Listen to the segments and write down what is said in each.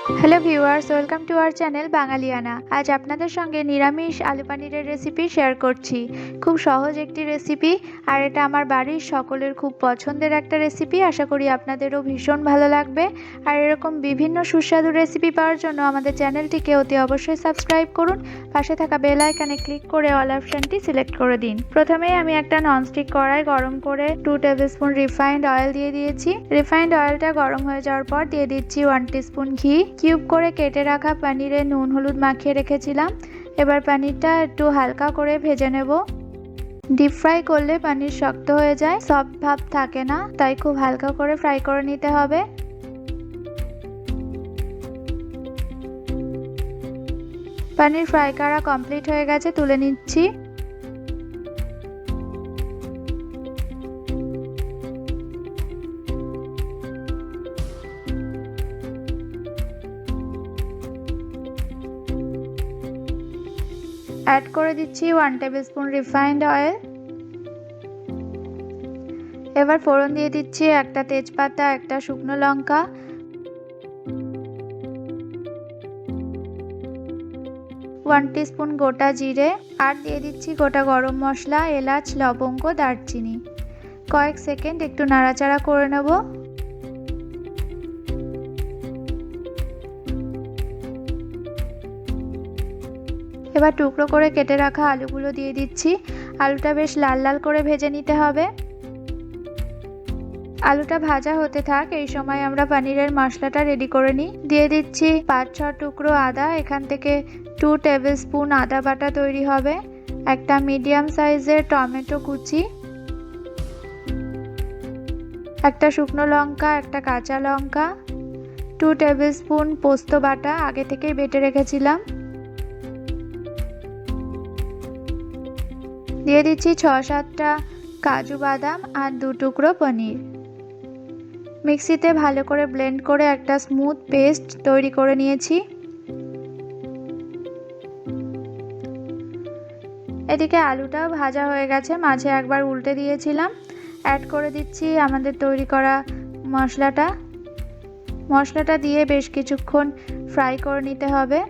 Hello viewers, welcome to our channel Bangaliana. আজ আপনাদের সঙ্গে নিরামিষ আলু পানিরের রেসিপি শেয়ার করছি। খুব সহজ একটি রেসিপি, আর এটা আমার বাড়ির সকলের খুব পছন্দের একটা রেসিপি। আশা করি আপনাদেরও ভীষণ ভালো লাগবে। আর এরকম বিভিন্ন সুস্বাদু রেসিপি পাওয়ার জন্য আমাদের চ্যানেলটিকে অতি অবশ্যই সাবস্ক্রাইব করুন। পাশে থাকা বেল আইকনে ক্লিক করে অল অপশনটি সিলেক্ট করে দিন। প্রথমেই আমি একটা ননস্টিক কড়াই গরম করে 2 টেবিলস্পুন রিফাইন্ড অয়েল দিয়ে দিয়েছি। রিফাইন্ড অয়েলটা গরম হয়ে যাওয়ার পর দিয়ে দিচ্ছি 1 টিস্পুন ঘি। কিউব করে কেটে রাখা পনিরে নুন হলুদ মাখিয়ে রেখেছিলাম। এবার পনিরটা একটু হালকা করে ভেজে নেব। ডিপ ফ্রাই করলে পনির শক্ত হয়ে যায়, সফট ভাব থাকে না, তাই খুব হালকা করে ফ্রাই করে নিতে হবে। পনির ফ্রাই করা কমপ্লিট হয়ে গেছে, তুলে নিচ্ছি। অ্যাড করে দিচ্ছি 1 টেবিলস্পুন রিফাইন্ড অয়েল। এবার ফোড়ন দিয়ে দিচ্ছি একটা তেজপাতা, একটা শুকনো লঙ্কা, 1 টিস্পুন গোটা জিরে, আর দিয়ে দিচ্ছি গোটা গরম মশলা, এলাচ, লবঙ্গ, দারচিনি। কয়েক সেকেন্ড একটু নাড়াচাড়া করে নেব। এবার টুকরো করে কেটে রাখা আলুগুলো দিয়ে দিচ্ছি। আলুটা বেশ লাল লাল করে ভেজে নিতে হবে। আলুটা ভাজা হতে থাক, এই সময় আমরা পনিরের মশলাটা রেডি করে নিই। দিয়ে দিচ্ছি 5-6 টুকরো আদা, এখান থেকে 2 টেবিলস্পুন আদা বাটা তৈরি হবে। একটা মিডিয়াম সাইজের টমেটো কুচি, একটা শুকনো লঙ্কা, একটা কাঁচা লঙ্কা, 2 টেবিলস্পুন পোস্ত বাটা আগে থেকেই বেটে রেখেছিলাম। দিয়ে দিচ্ছি 6-7টা কাজু বাদাম আর 2 টুকরো পনির। মিক্সিতে ভালো করে ব্লেন্ড করে একটা স্মুথ পেস্ট তৈরি করে নিয়েছি। এদিকে আলুটাও ভাজা হয়ে গেছে, মাঝে একবার উল্টে দিয়েছিলাম। অ্যাড করে দিচ্ছি আমাদের তৈরি করা মশলাটা দিয়ে বেশ কিছুক্ষণ ফ্রাই করে নিতে হবে।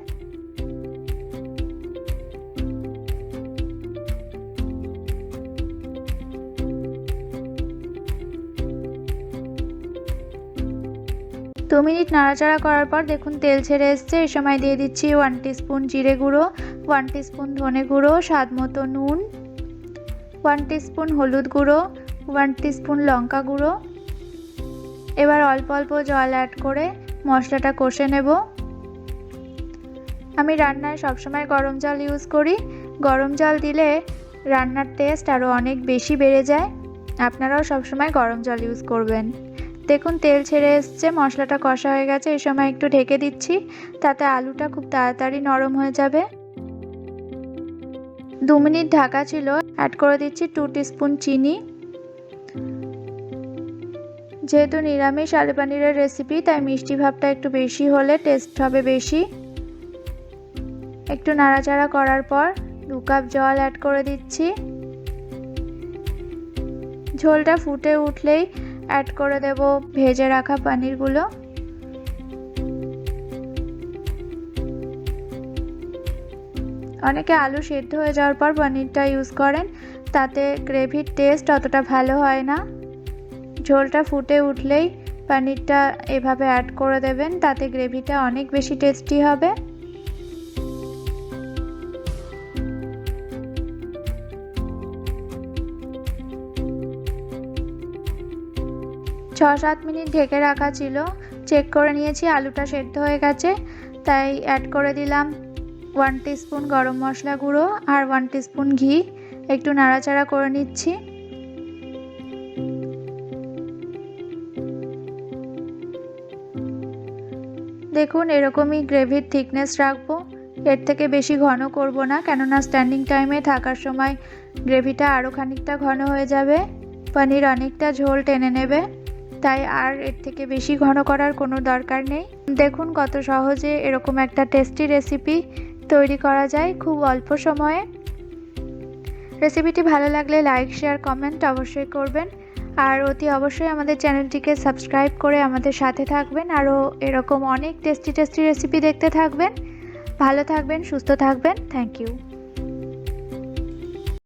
দু মিনিট নাড়াচাড়া করার পর দেখুন তেল ছেড়ে এসছে। এই সময় দিয়ে দিচ্ছি 1 টিস্পুন জিরে গুঁড়ো, 1 টিস্পুন ধনে গুঁড়ো, স্বাদ মতো নুন, 1 টিস্পুন হলুদ গুঁড়ো, 1 টিস্পুন লঙ্কা গুঁড়ো। এবার অল্প অল্প জল অ্যাড করে মশলাটা কষে নেব। আমি রান্নায় সবসময় গরম জল ইউজ করি। গরম জল দিলে রান্নার টেস্ট আরও অনেক বেশি বেড়ে যায়। আপনারাও সবসময় গরম জল ইউজ করবেন। দেখুন তেল ছেড়ে এসছে, মশলাটা কষা হয়ে গেছে। এই সময় একটু ঢেকে দিচ্ছি, তাতে আলুটা খুব তাড়াতাড়ি নরম হয়ে যাবে। 2 মিনিট ঢাকা ছিল। অ্যাড করে দিচ্ছি 2 টিস্পুন চিনি। যেহেতু নিরামিষ আলু পনিরের রেসিপি, তাই মিষ্টি ভাবটা একটু বেশি হলে টেস্ট হবে বেশি। একটু নাড়াচাড়া করার পর 2 কাপ জল অ্যাড করে দিচ্ছি। ঝোলটা ফুটে উঠলেই অ্যাড করে দেব ভেজে রাখা পনিরগুলো। অনেকে আলু সেদ্ধ হয়ে যাওয়ার পর পনিরটা ইউজ করেন, তাতে গ্রেভির টেস্ট অতটা ভালো হয় না। ঝোলটা ফুটে উঠলেই পনিরটা এভাবে অ্যাড করে দেবেন, তাতে গ্রেভিটা অনেক বেশি টেস্টি হবে। 6-7 মিনিট ঢেকে রাখা ছিল। চেক করে নিয়েছি আলুটা সেদ্ধ হয়ে গেছে, তাই অ্যাড করে দিলাম 1 টিস্পুন গরম মশলা গুঁড়ো আর 1 টিস্পুন ঘি। একটু নাড়াচাড়া করে নিচ্ছি। দেখুন এরকমই গ্রেভির থিকনেস রাখবো, এর থেকে বেশি ঘন করব না, কেননা স্ট্যান্ডিং টাইমে থাকার সময় গ্রেভিটা আরও খানিকটা ঘন হয়ে যাবে। পনির অনেকটা ঝোল টেনে নেবে, তাই আর এর থেকে বেশি ঘন করার কোনো দরকার নেই। দেখুন কত সহজে এরকম একটা টেস্টি রেসিপি তৈরি করা যায় খুব অল্প সময়ে। রেসিপিটি ভালো লাগলে লাইক শেয়ার কমেন্ট অবশ্যই করবেন। আর অতি অবশ্যই আমাদের চ্যানেলটিকে সাবস্ক্রাইব করে আমাদের সাথে থাকবেন, আরও এরকম অনেক টেস্টি টেস্টি রেসিপি দেখতে থাকবেন। ভালো থাকবেন, সুস্থ থাকবেন। Thank you.